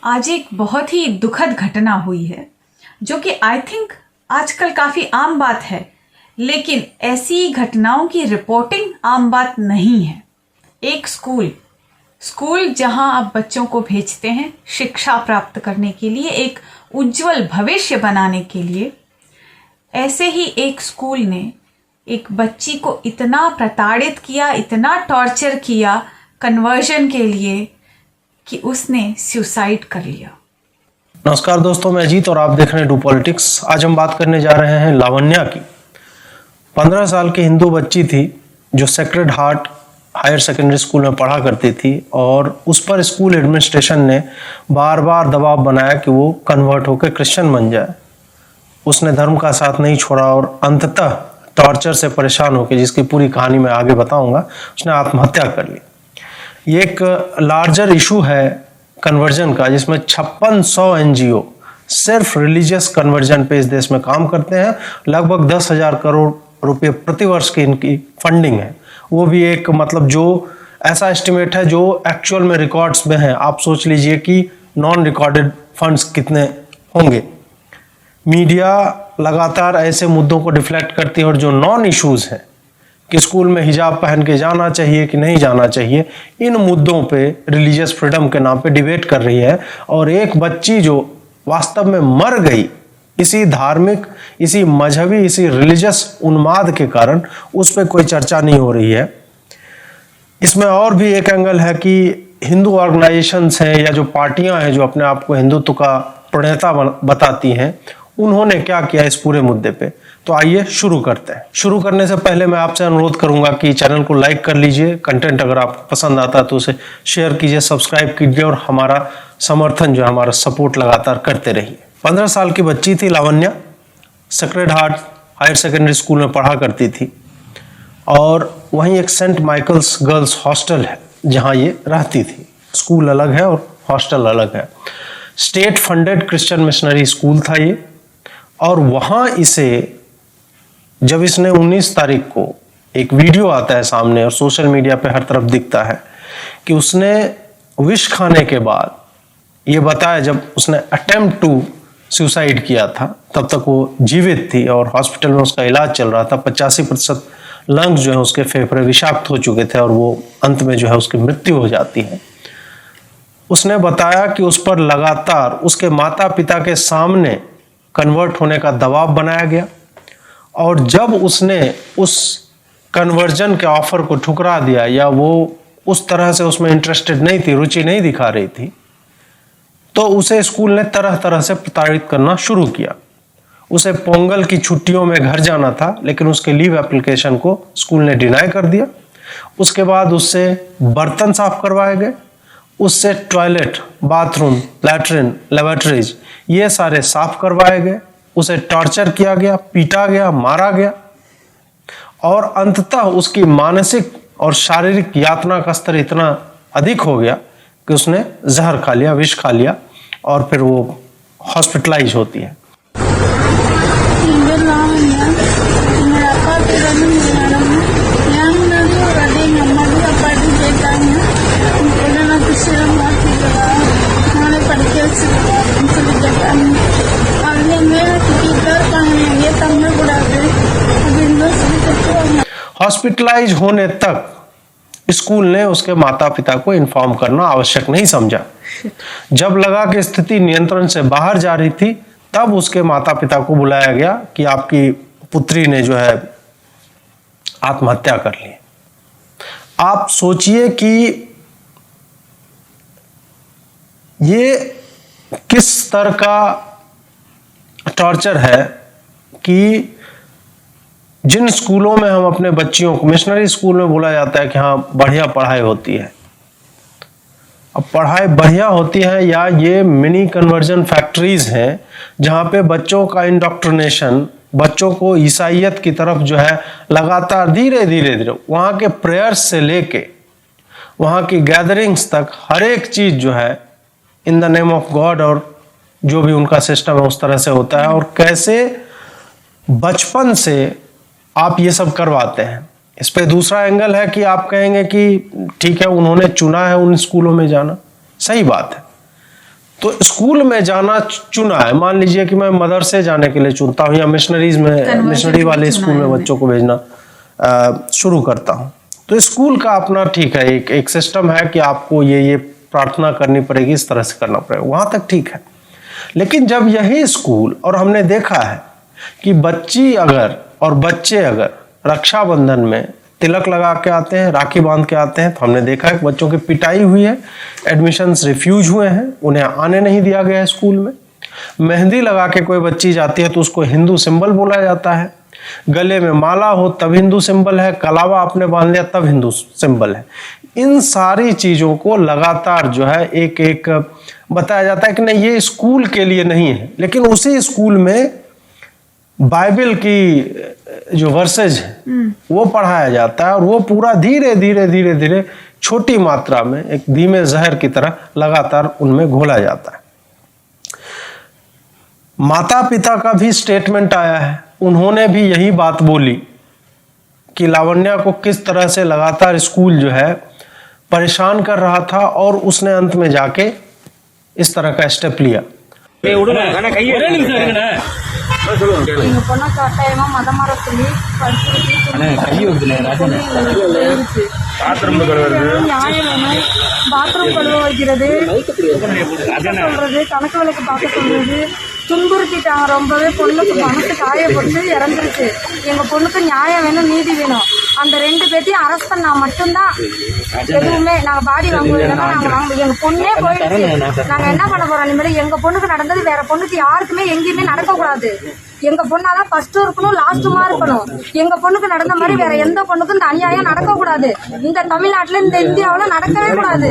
आज एक बहुत ही दुखद घटना हुई है जो कि आई थिंक आजकल काफ़ी आम बात है, लेकिन ऐसी घटनाओं की रिपोर्टिंग आम बात नहीं है। एक स्कूल जहां आप बच्चों को भेजते हैं शिक्षा प्राप्त करने के लिए, एक उज्जवल भविष्य बनाने के लिए, ऐसे ही एक स्कूल ने एक बच्ची को इतना प्रताड़ित किया, इतना टॉर्चर किया कन्वर्जन के लिए कि उसने सुसाइड कर लिया। नमस्कार दोस्तों, मैं अजीत और आप देख रहे हैं डू पॉलिटिक्स। आज हम बात करने जा रहे हैं लावण्या की। 15 साल की हिंदू बच्ची थी जो Sacred Heart Higher Secondary School में पढ़ा करती थी और उस पर स्कूल एडमिनिस्ट्रेशन ने बार बार दबाव बनाया कि वो कन्वर्ट होकर क्रिश्चियन बन जाए। उसने धर्म का साथ नहीं छोड़ा और अंततः टॉर्चर से परेशान होकर, जिसकी पूरी कहानी मैं आगे बताऊंगा, उसने आत्महत्या कर ली। ये एक लार्जर इशू है कन्वर्जन का, जिसमें 5600 एनजीओ सिर्फ रिलीजियस कन्वर्जन पे इस देश में काम करते हैं। लगभग 10,000 करोड़ रुपए प्रति वर्ष की इनकी फंडिंग है। वो भी एक जो ऐसा एस्टिमेट है जो एक्चुअल में रिकॉर्ड्स में है। आप सोच लीजिए कि नॉन रिकॉर्डेड फंड्स कितने होंगे। मीडिया लगातार ऐसे मुद्दों को डिफ्लेक्ट करती है और जो नॉन इश्यूज हैं कि स्कूल में हिजाब पहन के जाना चाहिए कि नहीं जाना चाहिए, इन मुद्दों पे रिलीजियस फ्रीडम के नाम पे डिबेट कर रही है। और एक बच्ची जो वास्तव में मर गई इसी धार्मिक, इसी मजहबी, इसी रिलीजियस उन्माद के कारण, उस पर कोई चर्चा नहीं हो रही है। इसमें और भी एक एंगल है कि हिंदू ऑर्गेनाइजेशंस हैं या जो पार्टियां हैं जो अपने आप को हिंदुत्व का प्रणेता बताती हैं, उन्होंने क्या किया इस पूरे मुद्दे पे। तो आइए शुरू करते हैं। शुरू करने से पहले मैं आपसे अनुरोध करूंगा कि चैनल को लाइक कर लीजिए, कंटेंट अगर आपको पसंद आता है तो उसे शेयर कीजिए, सब्सक्राइब कीजिए और हमारा समर्थन जो है, हमारा सपोर्ट लगातार करते रहिए। 15 साल की बच्ची थी Lavanya, Sacred Heart Higher Secondary School में पढ़ा करती थी और वहीं एक सेंट माइकल्स गर्ल्स हॉस्टल है जहां ये रहती थी। स्कूल अलग है और हॉस्टल अलग है। State funded Christian missionary school था ये। और वहां इसे, जब इसने 19 तारीख को एक वीडियो आता है सामने और सोशल मीडिया पे हर तरफ दिखता है कि उसने विष खाने के बाद ये बताया, जब उसने अटेम्प्ट टू सुसाइड किया था तब तक वो जीवित थी और हॉस्पिटल में उसका इलाज चल रहा था। 85% लंग्स जो है उसके फेफड़े विषाक्त हो चुके थे और वो अंत में जो है उसकी मृत्यु हो जाती है। उसने बताया कि उस पर लगातार उसके माता पिता के सामने कन्वर्ट होने का दबाव बनाया गया और जब उसने उस कन्वर्जन के ऑफर को ठुकरा दिया या वो उस तरह से उसमें इंटरेस्टेड नहीं थी, रुचि नहीं दिखा रही थी, तो उसे स्कूल ने तरह तरह से प्रताड़ित करना शुरू किया। उसे पोंगल की छुट्टियों में घर जाना था, लेकिन उसके लीव एप्लीकेशन को स्कूल ने डिनाई कर दिया। उसके बाद उससे बर्तन साफ करवाए गए, उससे टॉयलेट, बाथरूम, लैट्रिन, लेबोरेटरीज ये सारे साफ करवाए गए। उसे टॉर्चर किया गया, पीटा गया, मारा गया और अंततः उसकी मानसिक और शारीरिक यातना का स्तर इतना अधिक हो गया कि उसने जहर खा लिया, विष खा लिया और फिर वो हॉस्पिटलाइज होती है। हॉस्पिटलाइज होने तक स्कूल ने उसके माता पिता को इन्फॉर्म करना आवश्यक नहीं समझा। जब लगा कि स्थिति नियंत्रण से बाहर जा रही थी, तब उसके माता पिता को बुलाया गया कि आपकी पुत्री ने जो है आत्महत्या कर ली। आप सोचिए कि ये किस स्तर का टॉर्चर है कि जिन स्कूलों में हम अपने बच्चियों को, मिशनरी स्कूल में बोला जाता है कि हाँ बढ़िया पढ़ाई होती है। अब पढ़ाई बढ़िया होती है या ये मिनी कन्वर्जन फैक्ट्रीज हैं जहाँ पे बच्चों का इंडोक्ट्रिनेशन, बच्चों को ईसाइयत की तरफ जो है लगातार धीरे धीरे वहाँ के प्रेयर्स से लेके वहाँ की गैदरिंग्स तक हर एक चीज जो है in the name of God और जो भी उनका सिस्टम है उस तरह से होता है। और कैसे बचपन से आप ये सब करवाते हैं। इस पे दूसरा एंगल है कि आप कहेंगे कि ठीक है उन्होंने चुना है उन स्कूलों में जाना, सही बात है, तो स्कूल में जाना चुना है, मान लीजिए कि मैं मदरसे जाने के लिए चुनता हूँ या मिशनरी वाले स्कूल में बच्चों को भेजना शुरू करता हूँ, तो स्कूल का अपना ठीक है, एक सिस्टम है कि आपको ये प्रार्थना करनी पड़ेगी, इस तरह से करना पड़ेगा, वहां तक ठीक है। लेकिन जब यही स्कूल, और हमने देखा है कि बच्चे अगर रक्षाबंधन में तिलक लगा के आते हैं, राखी बांध के आते हैं, तो हमने देखा है कि बच्चों की पिटाई हुई है, एडमिशन्स रिफ्यूज हुए हैं, उन्हें आने नहीं दिया गया है स्कूल में। मेहंदी लगा के कोई बच्ची जाती है तो उसको हिंदू सिंबल बोला जाता है, गले में माला हो तब हिंदू सिंबल है, कलावा आपने बांध लिया तब हिंदू सिंबल है। इन सारी चीजों को लगातार जो है एक एक बताया जाता है कि नहीं ये स्कूल के लिए नहीं है, लेकिन उसी स्कूल में बाइबल की जो वर्सेज है वो पढ़ाया जाता है, और वो पूरा धीरे धीरे छोटी मात्रा में एक धीमे जहर की तरह लगातार उनमें घोला जाता है। माता पिता का भी स्टेटमेंट आया है, उन्होंने भी यही बात बोली कि लावण्या को किस तरह से लगातार स्कूल जो है परेशान कर रहा था, और उसने अंत में जाके इस तरह का स्टेप लिया। எங்க பொண்ணை கட்டாயமா மதம் மாற சொல்லி நியாயம் வேணும். பாத்ரூம் கழுவ வைக்கிறது, சொல்றது, கணக்கு விளக்கு பார்க்க சொல்றது, துன்புறுத்திட்டாங்க ரொம்பவே. பொண்ணுக்கு மனசு காயப்பட்டு இறந்துருச்சு. எங்க பொண்ணுக்கு நியாயம் வேணும், நீதி வேணும். அந்த 2 பேத்தையும் அரெஸ்ட் பண்ணா மட்டும்தான் எதுவுமே நாங்க பாடி வாங்குவோம். நாங்க எங்க பொண்ணே போயிடுச்சு. நாங்க என்ன பண்ண போறோம்? இனிமேல் எங்க பொண்ணுக்கு நடந்தது வேற பொண்ணுக்கு யாருக்குமே எங்கேயுமே நடக்க கூடாது. எங்க பொண்ணாதான் ஃபர்ஸ்ட் இருக்கணும், லாஸ்ட்டுமா இருக்கணும். எங்க பொண்ணுக்கு நடந்த மாதிரி வேற எந்த பொண்ணுக்கும் இந்த அநியாயம் நடக்க கூடாது. இந்த தமிழ்நாட்டுல, இந்த இந்தியாவுல நடக்கவே கூடாது.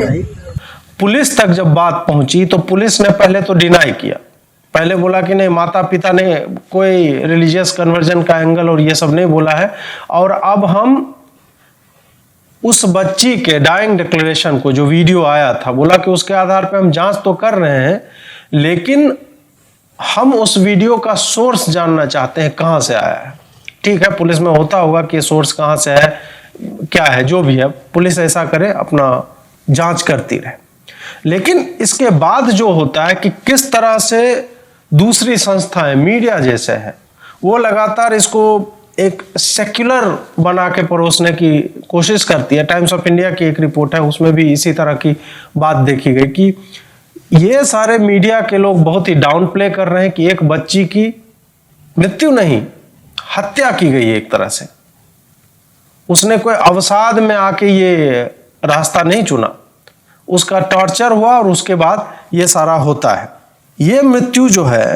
पुलिस तक जब बात पहुंची तो पुलिस ने पहले तो डिनाई किया, पहले बोला कि नहीं माता पिता ने कोई रिलीजियस कन्वर्जन का एंगल और ये सब नहीं बोला है, और अब हम उस बच्ची के डाइंग डिक्लेरेशन को, जो वीडियो आया था, बोला कि उसके आधार पे हम जांच तो कर रहे हैं, लेकिन हम उस वीडियो का सोर्स जानना चाहते हैं, कहां से आया है। ठीक है, पुलिस में होता होगा कि सोर्स कहां से है, क्या है, जो भी है, पुलिस ऐसा करे, अपना जांच करती रहे। लेकिन इसके बाद जो होता है कि किस तरह से दूसरी संस्थाएं, मीडिया जैसे है, वो लगातार इसको एक सेक्युलर बना के परोसने की कोशिश करती है। टाइम्स ऑफ इंडिया की एक रिपोर्ट है, उसमें भी इसी तरह की बात देखी गई कि ये सारे मीडिया के लोग बहुत ही डाउन प्ले कर रहे हैं कि एक बच्ची की मृत्यु नहीं, हत्या की गई है एक तरह से। उसने कोई अवसाद में आके ये रास्ता नहीं चुना, उसका टॉर्चर हुआ और उसके बाद ये सारा होता है। ये मृत्यु जो है,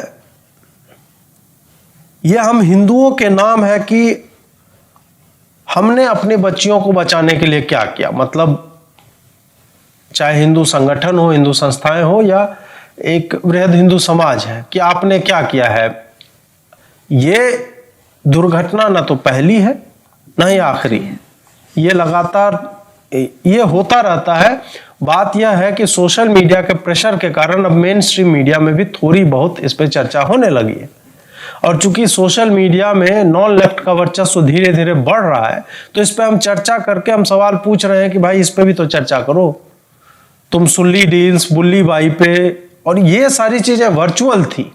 ये हम हिंदुओं के नाम है कि हमने अपनी बच्चियों को बचाने के लिए क्या किया। मतलब चाहे हिंदू संगठन हो, हिंदू संस्थाएं हो, या एक वृहद हिंदू समाज है, कि आपने क्या किया है। ये दुर्घटना ना तो पहली है ना ही आखिरी है, ये लगातार ये होता रहता है। बात यह है कि सोशल मीडिया के प्रेशर के कारण अब मेन स्ट्रीम मीडिया में भी थोड़ी बहुत इस पर चर्चा होने लगी है, और चूंकि सोशल मीडिया में नॉन लेफ्ट का वर्चस्व धीरे धीरे बढ़ रहा है, तो इस पर हम चर्चा करके हम सवाल पूछ रहे हैं कि भाई इस पर भी तो चर्चा करो। तुम सुल्ली डील्स, बुल्ली बाई पे, और ये सारी चीजें वर्चुअल थी।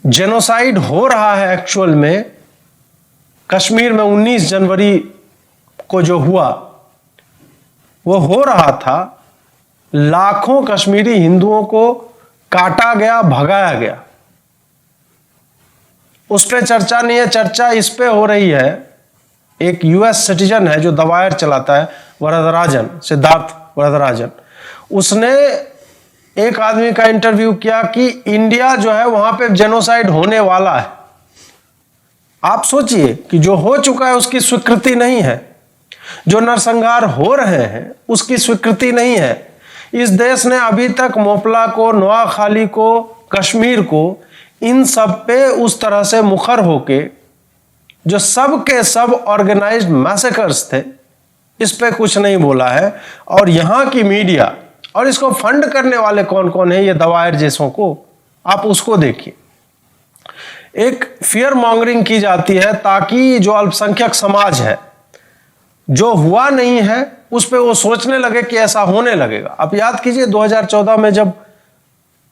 जेनोसाइड हो रहा है एक्चुअल में। कश्मीर में 19 जनवरी को जो हुआ वो हो रहा था, लाखों कश्मीरी हिंदुओं को काटा गया, भगाया गया। उस पर चर्चा नहीं है, चर्चा इस पे हो रही है। एक यूएस सिटीजन है जो दवायर चलाता है, वरदराजन, सिद्धार्थ वरदराजन, उसने एक आदमी का इंटरव्यू किया कि इंडिया जो है वहां पे जेनोसाइड होने वाला है। आप सोचिए कि जो हो चुका है उसकी स्वीकृति नहीं है, जो नरसंहार हो रहे हैं उसकी स्वीकृति नहीं है। इस देश ने अभी तक मोपला को, नोआखाली को, कश्मीर को, इन सब पे उस तरह से मुखर होके जो सब के सब ऑर्गेनाइज्ड मैसेकर्स थे, इस पे कुछ नहीं बोला है। और यहां की मीडिया, और इसको फंड करने वाले कौन कौन है, ये दवायर जैसों को, आप उसको देखिए। एक फियर मॉन्गरिंग की जाती है ताकि जो अल्पसंख्यक समाज है जो हुआ नहीं है उस पे वो सोचने लगे कि ऐसा होने लगेगा। अब याद कीजिए 2014 में जब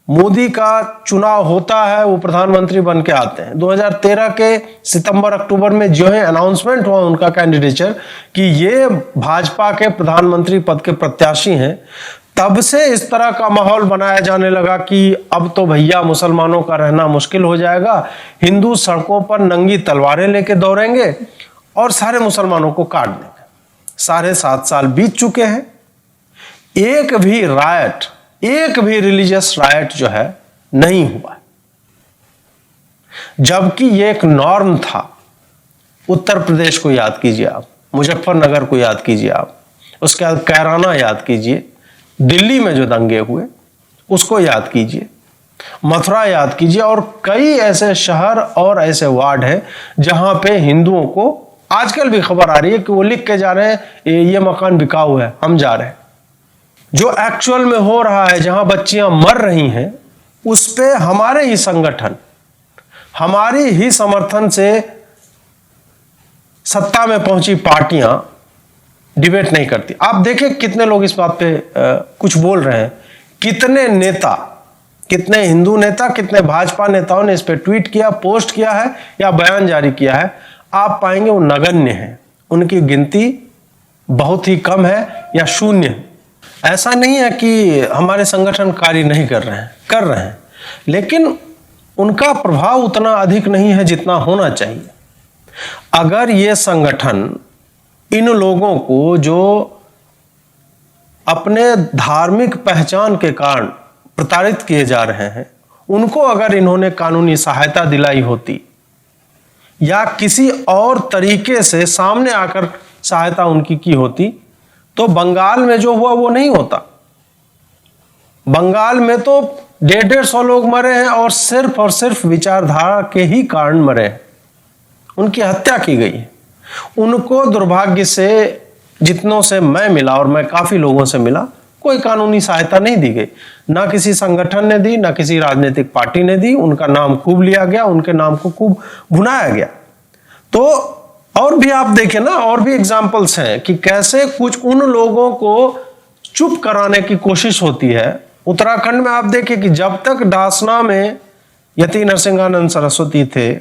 मोदी का चुनाव होता है, वो प्रधानमंत्री बन के आते हैं। 2013 के सितंबर अक्टूबर में जो है अनाउंसमेंट हुआ उनका कैंडिडेचर कि ये भाजपा के प्रधानमंत्री पद के प्रत्याशी हैं, तब से इस तरह का माहौल बनाया जाने लगा कि अब तो भैया मुसलमानों का रहना मुश्किल हो जाएगा, हिंदू सड़कों पर नंगी तलवारें लेके दौड़ेंगे और सारे मुसलमानों को काट देंगे। 7.5 साल बीत चुके हैं, एक भी रायट, एक भी रिलीजियस रायट जो है नहीं हुआ, जबकि ये एक नॉर्म था। उत्तर प्रदेश को याद कीजिए आप, मुजफ्फरनगर को याद कीजिए आप, उसके बाद कैराना याद कीजिए, दिल्ली में जो दंगे हुए उसको याद कीजिए, मथुरा याद कीजिए, और कई ऐसे शहर और ऐसे वार्ड हैं जहां पे हिंदुओं को आजकल भी खबर आ रही है कि वो लिख के जा रहे हैं ये मकान बिकाऊ है, हम जा रहे हैं। जो एक्चुअल में हो रहा है, जहां बच्चियां मर रही हैं, उस पे हमारे ही संगठन, हमारी ही समर्थन से सत्ता में पहुंची पार्टियां डिबेट नहीं करती। आप देखें कितने लोग इस बात पे कुछ बोल रहे हैं, कितने नेता, कितने हिंदू नेता, कितने भाजपा नेताओं ने इस पे ट्वीट किया, पोस्ट किया है या बयान जारी किया है। आप पाएंगे वो नगण्य है, उनकी गिनती बहुत ही कम है या शून्य है। ऐसा नहीं है कि हमारे संगठन कार्य नहीं कर रहे हैं, कर रहे हैं, लेकिन उनका प्रभाव उतना अधिक नहीं है जितना होना चाहिए। अगर ये संगठन इन लोगों को जो अपने धार्मिक पहचान के कारण प्रताड़ित किए जा रहे हैं, उनको अगर इन्होंने कानूनी सहायता दिलाई होती या किसी और तरीके से सामने आकर सहायता उनकी की होती, तो बंगाल में जो हुआ वो नहीं होता। बंगाल में तो 150 लोग मरे हैं और सिर्फ विचारधारा के ही कारण मरे हैं, उनकी हत्या की गई है। उनको दुर्भाग्य से, जितनों से मैं मिला और मैं काफी लोगों से मिला, कोई कानूनी सहायता नहीं दी गई, ना किसी संगठन ने दी, ना किसी राजनीतिक पार्टी ने दी। उनका नाम खूब लिया गया, उनके नाम को खूब भुनाया गया। तो और भी आप देखें ना, और भी एग्जाम्पल्स हैं कि कैसे कुछ उन लोगों को चुप कराने की कोशिश होती है। उत्तराखंड में आप देखिए कि जब तक डासना में यति नरसिंहानंद सरस्वती थे,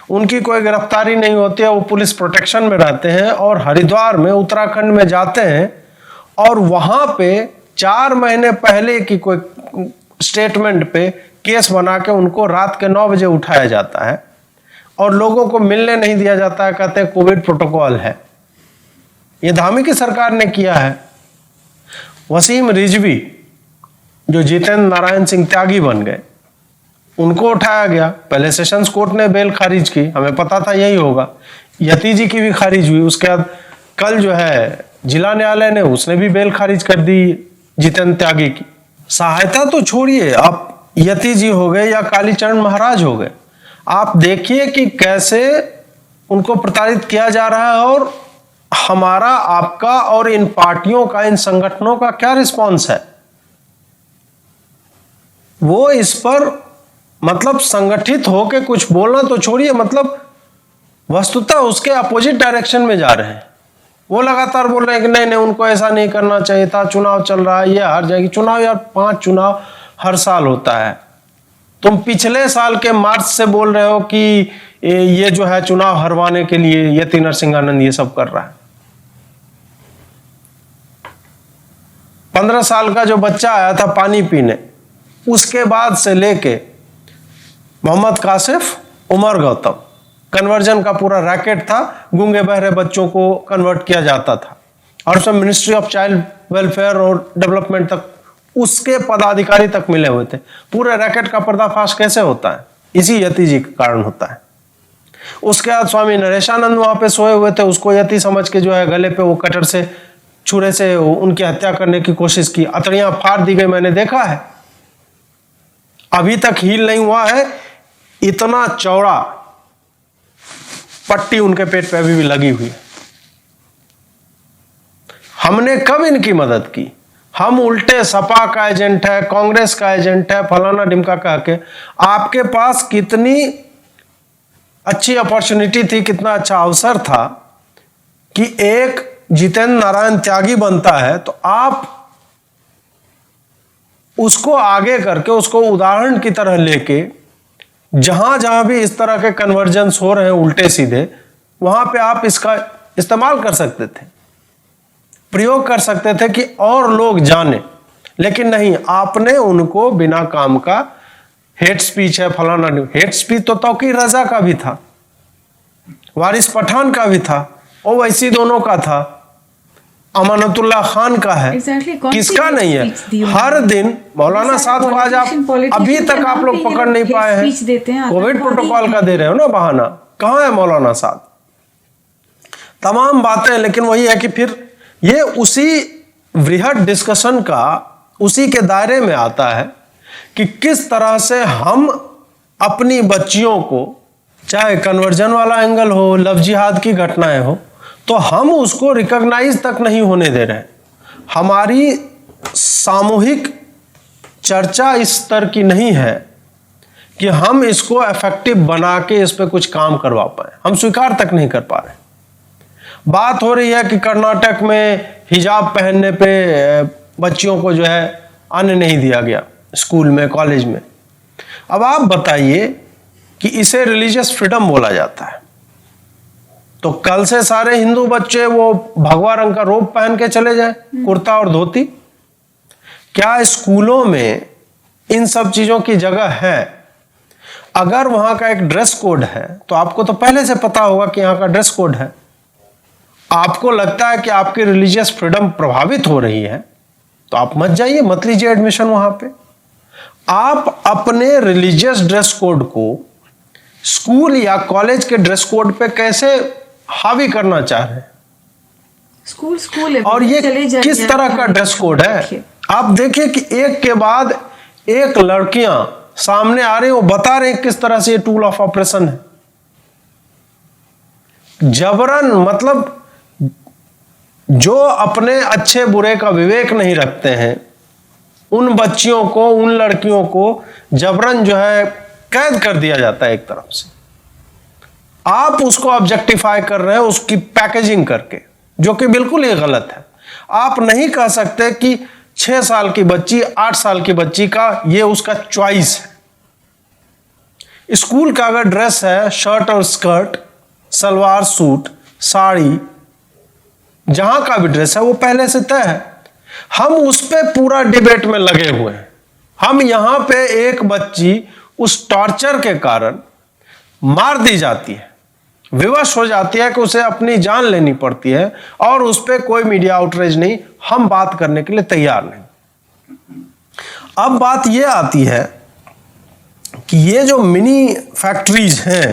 उनकी कोई गिरफ्तारी नहीं होती है, वो पुलिस प्रोटेक्शन में रहते हैं और हरिद्वार में, उत्तराखंड में जाते हैं और वहां पे 4 महीने पहले की कोई स्टेटमेंट पे केस बना के उनको रात के 9 बजे उठाया जाता है और लोगों को मिलने नहीं दिया जाता है, कहते हैं कोविड प्रोटोकॉल है। ये धामी की सरकार ने किया है। वसीम रिजवी जो जितेंद्र नारायण सिंह त्यागी बन गए, उनको उठाया गया, पहले सेशंस कोर्ट ने बेल खारिज की, हमें पता था यही होगा। यति जी की भी खारिज हुई, उसके बाद कल जो है जिला न्यायालय ने, उसने भी बेल खारिज कर दी जितेंद्र त्यागी की। सहायता तो छोड़िए, आप यति जी हो गए या कालीचरण महाराज हो गए, आप देखिए कि कैसे उनको प्रताड़ित किया जा रहा है और हमारा, आपका और इन पार्टियों का, इन संगठनों का क्या रिस्पॉन्स है। वो इस पर मतलब संगठित होकर कुछ बोलना तो छोड़िए, मतलब वस्तुतः उसके अपोजिट डायरेक्शन में जा रहे हैं। वो लगातार बोल रहे हैं कि नहीं नहीं, उनको ऐसा नहीं करना चाहिए था, चुनाव चल रहा है, ये हार जाएगी। चुनाव यार, 5 चुनाव हर साल होता है। तुम पिछले साल के मार्च से बोल रहे हो कि ये जो है चुनाव हरवाने के लिए यति नरसिंहानंद ये सब कर रहा है। 15 साल का जो बच्चा आया था पानी पीने, उसके बाद से लेके मोहम्मद कासिफ, उमर गौतम, कन्वर्जन का पूरा रैकेट था। गूंगे बहरे बच्चों को कन्वर्ट किया जाता था और उसमें मिनिस्ट्री ऑफ चाइल्ड वेलफेयर और डेवलपमेंट तक उसके पदाधिकारी तक मिले हुए थे। पूरे रैकेट का पर्दाफाश कैसे होता है? इसी यति जी के कारण होता है। उसके बाद स्वामी नरेशानंद वहां पे सोए हुए थे, उसको यति समझ के जो है गले पे वो कटर से, छुरे से उनकी हत्या करने की कोशिश की, अतड़ियां फाड़ दी गई, मैंने देखा है। अभी तक हील नहीं हुआ है, इतना चौड़ा पट्टी उनके पेट पे अभी भी लगी हुई है। हमने कब इनकी मदद की? हम उल्टे सपा का एजेंट है, कांग्रेस का एजेंट है, फलाना डिमका कह के। आपके पास कितनी अच्छी अपॉर्चुनिटी थी, कितना अच्छा अवसर था कि एक जितेंद्र नारायण त्यागी बनता है तो आप उसको आगे करके, उसको उदाहरण की तरह लेके, जहां जहां भी इस तरह के कन्वर्जेंस हो रहे हैं उल्टे सीधे, वहां पे आप इसका इस्तेमाल कर सकते थे, प्रयोग कर सकते थे कि और लोग जाने। लेकिन नहीं, आपने उनको बिना काम का हेट स्पीच है फलाना, हेट स्पीच तो तौकीर रजा का भी था, वारिस पठान का भी था, ओवैसी दोनों का था, अमानतुल्लाह खान का है। किसका नहीं है? हर दिन मौलाना साहब को आज आप अभी तक आप लोग पकड़ नहीं पाए हैं, कोविड प्रोटोकॉल का दे रहे हो ना बहाना। कहां है मौलाना साहब? तमाम बातें, लेकिन वही है कि फिर ये उसी वृहद डिस्कशन का उसी के दायरे में आता है कि किस तरह से हम अपनी बच्चियों को, चाहे कन्वर्जन वाला एंगल हो, लव जिहाद की घटनाएं हो, तो हम उसको रिकॉग्नाइज तक नहीं होने दे रहे। हमारी सामूहिक चर्चा इस स्तर की नहीं है कि हम इसको इफेक्टिव बना के इस पे कुछ काम करवा पाए। हम स्वीकार तक नहीं कर पा रहे। बात हो रही है कि कर्नाटक में हिजाब पहनने पे बच्चियों को जो है आने नहीं दिया गया स्कूल में, कॉलेज में। अब आप बताइए कि इसे रिलीजियस फ्रीडम बोला जाता है, तो कल से सारे हिंदू बच्चे वो भगवा रंग का रोब पहन के चले जाएं, कुर्ता और धोती? क्या स्कूलों में इन सब चीजों की जगह है? अगर वहां का एक ड्रेस कोड है तो आपको तो पहले से पता होगा कि यहाँ का ड्रेस कोड है। आपको लगता है कि आपकी रिलीजियस फ्रीडम प्रभावित हो रही है तो आप मत जाइए, मत लीजिए एडमिशन वहां पे। आप अपने रिलीजियस ड्रेस कोड को स्कूल या कॉलेज के ड्रेस कोड पे कैसे हावी करना चाह रहे हैं? स्कूल है, और ये किस तरह का ड्रेस कोड है? आप देखिए कि एक के बाद एक लड़कियां सामने आ रही, वो बता रहे हैं किस तरह से ये टूल ऑफ ऑपरेशन है। जबरन, मतलब जो अपने अच्छे बुरे का विवेक नहीं रखते हैं, उन बच्चियों को, उन लड़कियों को जबरन जो है कैद कर दिया जाता है एक तरफ से। आप उसको ऑब्जेक्टिफाई कर रहे हैं उसकी पैकेजिंग करके, जो कि बिल्कुल ही गलत है। आप नहीं कह सकते कि 6 साल की बच्ची, 8 साल की बच्ची का ये उसका चॉइस है। स्कूल का अगर ड्रेस है, शर्ट और स्कर्ट, सलवार सूट, साड़ी, जहां का भी ड्रेस है वो पहले से तय है। हम उस पे पूरा डिबेट में लगे हुए हैं। हम यहां पे एक बच्ची उस टॉर्चर के कारण मार दी जाती है, विवश हो जाती है कि उसे अपनी जान लेनी पड़ती है, और उस पे कोई मीडिया आउटरीच नहीं, हम बात करने के लिए तैयार नहीं। अब बात यह आती है कि ये जो मिनी फैक्ट्रीज हैं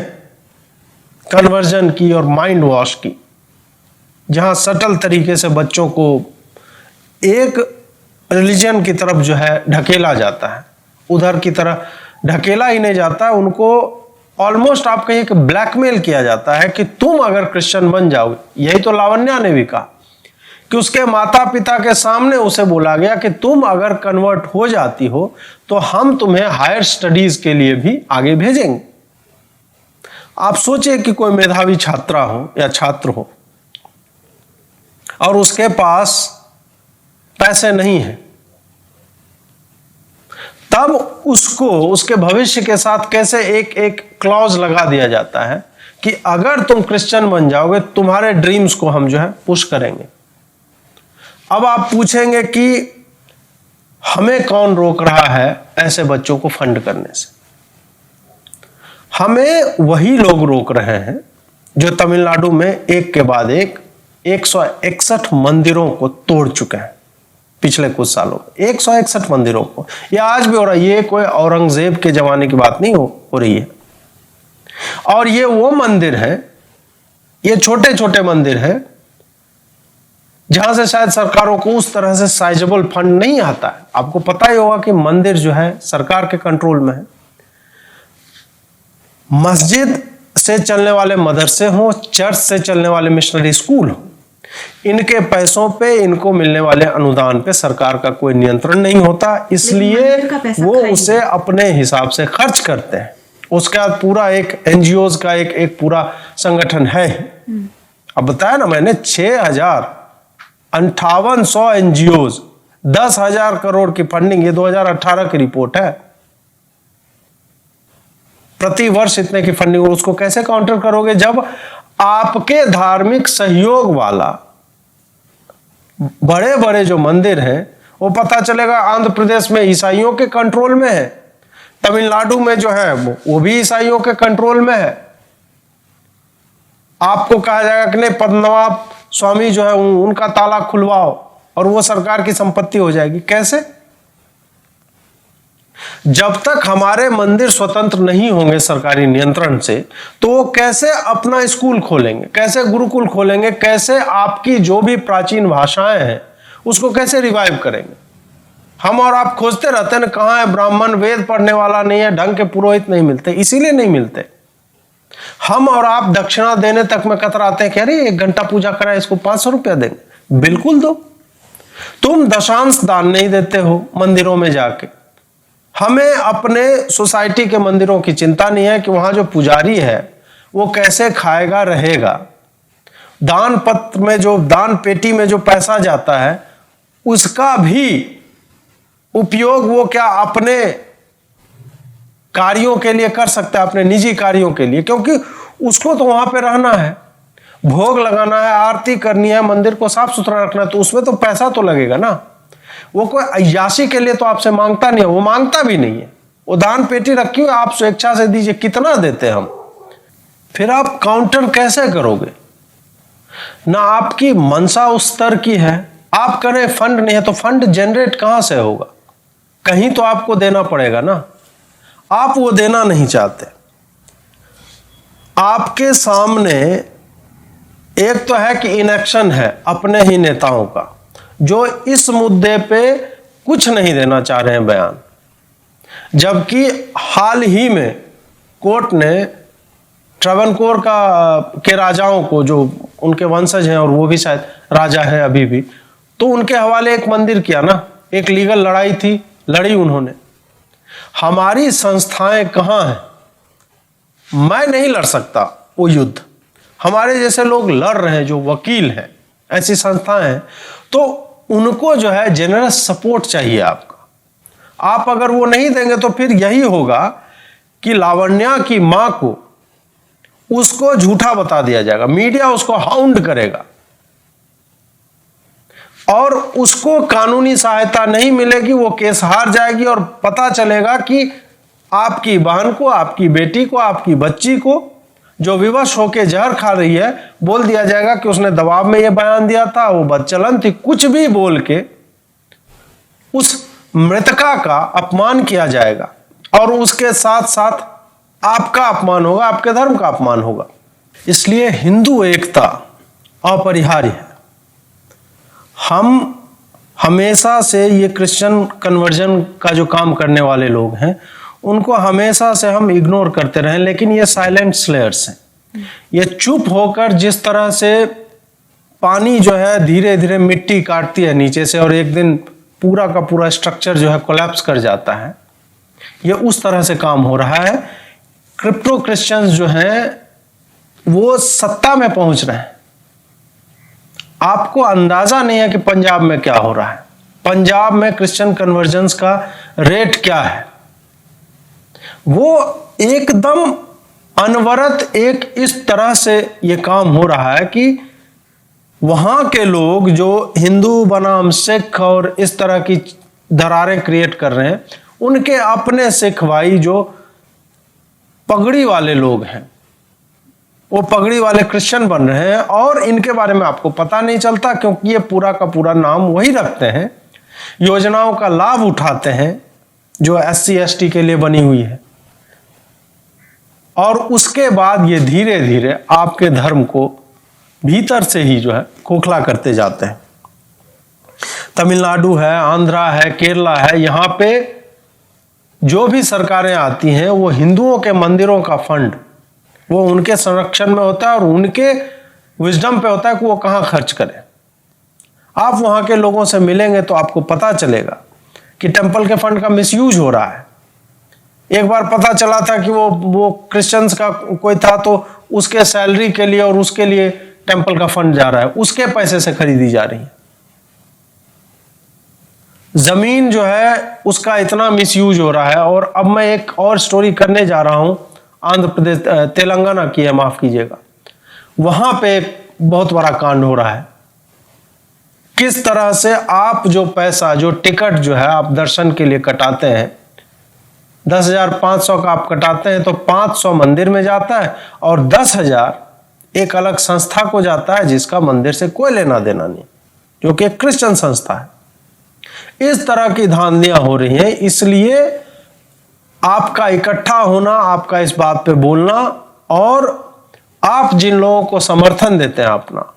कन्वर्जन की और माइंड वॉश की, जहां सटल तरीके से बच्चों को एक रिलीजन की तरफ जो है ढकेला जाता है, उधर की तरह ढकेला ही नहीं जाता, उनको ऑलमोस्ट आप कहिए कि ब्लैकमेल किया जाता है कि तुम अगर क्रिश्चियन बन जाओगे। यही तो लावण्या ने भी कहा कि उसके माता पिता के सामने उसे बोला गया कि तुम अगर कन्वर्ट हो जाती हो तो हम तुम्हें हायर स्टडीज के लिए भी आगे भेजेंगे। आप सोचिए कि कोई मेधावी छात्रा हो या छात्र हो और उसके पास पैसे नहीं है, तब उसको उसके भविष्य के साथ कैसे एक एक क्लॉज लगा दिया जाता है कि अगर तुम क्रिश्चियन बन जाओगे तुम्हारे ड्रीम्स को हम जो है पुश करेंगे। अब आप पूछेंगे कि हमें कौन रोक रहा है ऐसे बच्चों को फंड करने से? हमें वही लोग रोक रहे हैं जो तमिलनाडु में एक के बाद एक 161 मंदिरों को तोड़ चुके हैं पिछले कुछ सालों में। 161 मंदिरों को, यह आज भी हो रहा है। ये कोई औरंगजेब के जमाने की बात नहीं हो रही है। और ये वो मंदिर है, ये छोटे छोटे मंदिर है जहां से शायद सरकारों को उस तरह से साइजेबल फंड नहीं आता है। आपको पता ही होगा कि मंदिर जो है सरकार के कंट्रोल में है। मस्जिद से चलने वाले मदरसे हों, चर्च से चलने वाले मिशनरी स्कूल हों, इनके पैसों पे, इनको मिलने वाले अनुदान पे सरकार का कोई नियंत्रण नहीं होता, इसलिए वो उसे अपने हिसाब से खर्च करते हैं। उसका पूरा एक एनजीओज का एक पूरा संगठन है। अब बताया ना मैंने, 6000 5800 एनजीओज, 10,000 करोड़ की फंडिंग, ये 2018 की रिपोर्ट है। प्रति वर्ष इतने की फंडिंग, उसको कैसे काउंटर करोगे जब आपके धार्मिक सहयोग वाला बड़े बड़े जो मंदिर हैं वो पता चलेगा आंध्र प्रदेश में ईसाइयों के कंट्रोल में है, तमिलनाडु में जो है वो भी ईसाइयों के कंट्रोल में है। आपको कहा जाएगा कि नहीं, पद्मनाभ स्वामी जो है उनका ताला खुलवाओ और वो सरकार की संपत्ति हो जाएगी। कैसे? जब तक हमारे मंदिर स्वतंत्र नहीं होंगे सरकारी नियंत्रण से, तो वो कैसे अपना स्कूल खोलेंगे, कैसे गुरुकुल खोलेंगे, कैसे आपकी जो भी प्राचीन भाषाएं हैं उसको कैसे रिवाइव करेंगे? हम और आप खोजते रहते हैं ना, कहाँ है ब्राह्मण, वेद पढ़ने वाला नहीं है, ढंग के पुरोहित नहीं मिलते, इसीलिए नहीं मिलते। हम और आप दक्षिणा देने तक में कतराते हैं कि अरे 1 घंटा पूजा करा, इसको 500 रुपया देंगे। बिल्कुल दो। तुम दशांश दान नहीं देते हो मंदिरों में जाके। हमें अपने सोसाइटी के मंदिरों की चिंता नहीं है कि वहां जो पुजारी है वो कैसे खाएगा रहेगा। दान पत्र में जो, दान पेटी में जो पैसा जाता है उसका भी उपयोग वो क्या अपने कार्यों के लिए कर सकता है, अपने निजी कार्यों के लिए, क्योंकि उसको तो वहां पे रहना है, भोग लगाना है, आरती करनी है, मंदिर को साफ सुथरा रखना है, तो उसमें तो पैसा तो लगेगा ना। वो कोई अय्याशी के लिए तो आपसे मांगता नहीं है, वो मांगता भी नहीं है, वो दान पेटी रखी हुई, आप स्वेच्छा से दीजिए। कितना देते हम? फिर आप काउंटर कैसे करोगे? ना आपकी मंशा उस स्तर की है, आप करें, फंड नहीं है तो फंड जनरेट कहां से होगा? कहीं तो आपको देना पड़ेगा ना। आप वो देना नहीं चाहते। आपके सामने एक तो है कि इनएक्शन है अपने ही नेताओं का, जो इस मुद्दे पे कुछ नहीं देना चाह रहे हैं बयान। जबकि हाल ही में कोर्ट ने ट्रावनकोर के राजाओं को, जो उनके वंशज हैं और वो भी शायद राजा है अभी भी, तो उनके हवाले एक मंदिर किया ना। एक लीगल लड़ाई थी, लड़ी उन्होंने। हमारी संस्थाएं कहां हैं? मैं नहीं लड़ सकता वो युद्ध, हमारे जैसे लोग लड़ रहे हैं, जो वकील हैं, ऐसी संस्थाएं हैं, तो उनको जो है जेनरस सपोर्ट चाहिए आपका। आप अगर वो नहीं देंगे तो फिर यही होगा कि लावण्या की मां को, उसको झूठा बता दिया जाएगा, मीडिया उसको हाउंड करेगा और उसको कानूनी सहायता नहीं मिलेगी, वो केस हार जाएगी और पता चलेगा कि आपकी बहन को, आपकी बेटी को, आपकी बच्ची को, जो विवश होके जहर खा रही है, बोल दिया जाएगा कि उसने दबाव में ये बयान दिया था, वो बदचलन थी, कुछ भी बोल के उस मृतका का अपमान किया जाएगा और उसके साथ साथ आपका अपमान होगा, आपके धर्म का अपमान होगा। इसलिए हिंदू एकता अपरिहार्य है। हम हमेशा से ये क्रिश्चियन कन्वर्जन का जो काम करने वाले लोग हैं उनको हमेशा से हम इग्नोर करते रहे, लेकिन ये साइलेंट स्लेयर्स हैं। ये चुप होकर जिस तरह से पानी जो है धीरे धीरे मिट्टी काटती है नीचे से और एक दिन पूरा का पूरा स्ट्रक्चर जो है कोलैप्स कर जाता है, ये उस तरह से काम हो रहा है। क्रिप्टो क्रिश्चियंस जो हैं वो सत्ता में पहुंच रहे हैं। आपको अंदाजा नहीं है कि पंजाब में क्या हो रहा है, पंजाब में क्रिश्चियन कन्वर्जन्स का रेट क्या है। वो एकदम अनवरत एक इस तरह से ये काम हो रहा है कि वहां के लोग जो हिंदू बनाम सिख और इस तरह की दरारें क्रिएट कर रहे हैं, उनके अपने सिख भाई जो पगड़ी वाले लोग हैं, वो पगड़ी वाले क्रिश्चियन बन रहे हैं और इनके बारे में आपको पता नहीं चलता, क्योंकि ये पूरा का पूरा नाम वही रखते हैं, योजनाओं का लाभ उठाते हैं जो SC ST के लिए बनी हुई है, और उसके बाद ये धीरे धीरे आपके धर्म को भीतर से ही जो है खोखला करते जाते हैं। तमिलनाडु है, आंध्रा है, केरला है, यहाँ पे जो भी सरकारें आती हैं वो हिंदुओं के मंदिरों का फंड वो उनके संरक्षण में होता है और उनके विजडम पे होता है कि वो कहाँ खर्च करें। आप वहाँ के लोगों से मिलेंगे तो आपको पता चलेगा कि टेंपल के फंड का मिसयूज हो रहा है। एक बार पता चला था कि वो क्रिश्चियंस का कोई था, तो उसके सैलरी के लिए और उसके लिए टेंपल का फंड जा रहा है, उसके पैसे से खरीदी जा रही है। जमीन जो है उसका इतना मिसयूज हो रहा है। और अब मैं एक और स्टोरी करने जा रहा हूं, आंध्र प्रदेश तेलंगाना की है, माफ कीजिएगा। वहां पे एक बहुत बड़ा कांड हो रहा है। किस तरह से आप जो पैसा, जो टिकट जो है आप दर्शन के लिए कटाते हैं, 10,500 का आप कटाते हैं तो 500 मंदिर में जाता है और 10,000 एक अलग संस्था को जाता है जिसका मंदिर से कोई लेना देना नहीं, जो कि एक क्रिश्चियन संस्था है। इस तरह की धांधलियां हो रही हैं। इसलिए आपका इकट्ठा होना, आपका इस बात पे बोलना और आप जिन लोगों को समर्थन देते हैं अपना,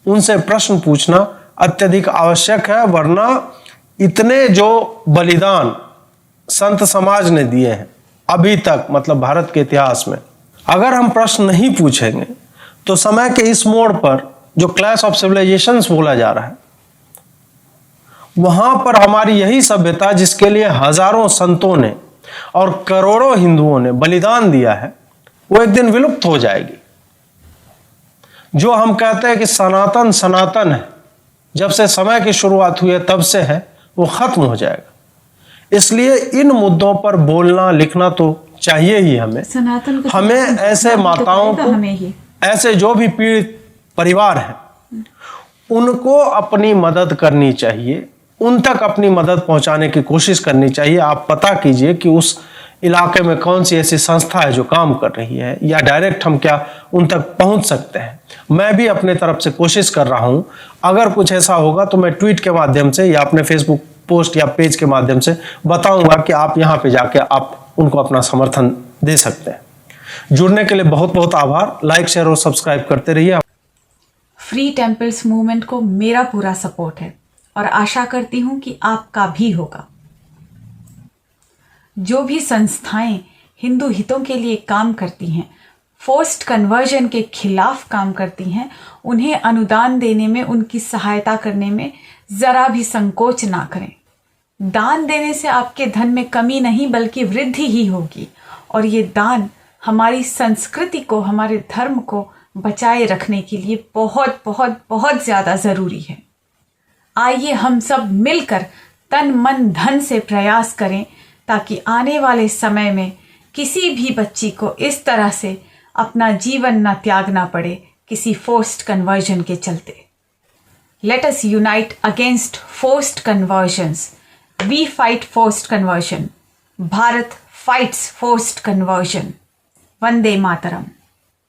उनसे प्रश्न पूछना अत्यधिक आवश्यक है। वरना इतने जो बलिदान संत समाज ने दिए हैं अभी तक, मतलब भारत के इतिहास में, अगर हम प्रश्न नहीं पूछेंगे तो समय के इस मोड़ पर जो क्लैश ऑफ सिविलाइजेशंस बोला जा रहा है, वहां पर हमारी यही सभ्यता जिसके लिए हजारों संतों ने और करोड़ों हिंदुओं ने बलिदान दिया है, वो एक दिन विलुप्त हो जाएगी। जो हम कहते हैं कि सनातन सनातन है, जब से समय की शुरुआत हुई है तब से है, वो खत्म हो जाएगा। इसलिए इन मुद्दों पर बोलना लिखना तो चाहिए ही हमें। हमें ऐसे माताओं को, ऐसे जो भी पीड़ित परिवार हैं, उनको अपनी मदद करनी चाहिए, उन तक अपनी मदद पहुंचाने की कोशिश करनी चाहिए। आप पता कीजिए कि उस इलाके में कौन सी ऐसी संस्था है जो काम कर रही है, या डायरेक्ट हम क्या उन तक पहुंच सकते हैं। मैं भी अपने तरफ से कोशिश कर रहा हूं। अगर कुछ ऐसा होगा तो मैं ट्वीट के माध्यम से या अपने फेसबुक पोस्ट या पेज के माध्यम से बताऊंगा कि आप यहां पे जाके आप उनको अपना समर्थन दे सकते हैं। जुड़ने के लिए बहुत बहुत आभार। लाइक, शेयर और सब्सक्राइब करते रहिए। फ्री टेम्पल्स मूवमेंट को मेरा पूरा सपोर्ट है और आशा करती हूं कि आपका भी होगा। जो भी संस्थाएं हिंदू हितों के लिए काम करती हैं, फोर्स्ड कन्वर्जन के खिलाफ काम करती हैं, उन्हें अनुदान देने में, उनकी सहायता करने में जरा भी संकोच ना करें। दान देने से आपके धन में कमी नहीं बल्कि वृद्धि ही होगी और ये दान हमारी संस्कृति को, हमारे धर्म को बचाए रखने के लिए बहुत बहुत बहुत ज्यादा जरूरी है। आइए हम सब मिलकर तन मन धन से प्रयास करें ताकि आने वाले समय में किसी भी बच्ची को इस तरह से अपना जीवन न त्यागना पड़े किसी फोर्स्ड कन्वर्जन के चलते। Let us unite against forced conversions. We fight forced conversion. Bharat fights forced conversion. Vande Mataram.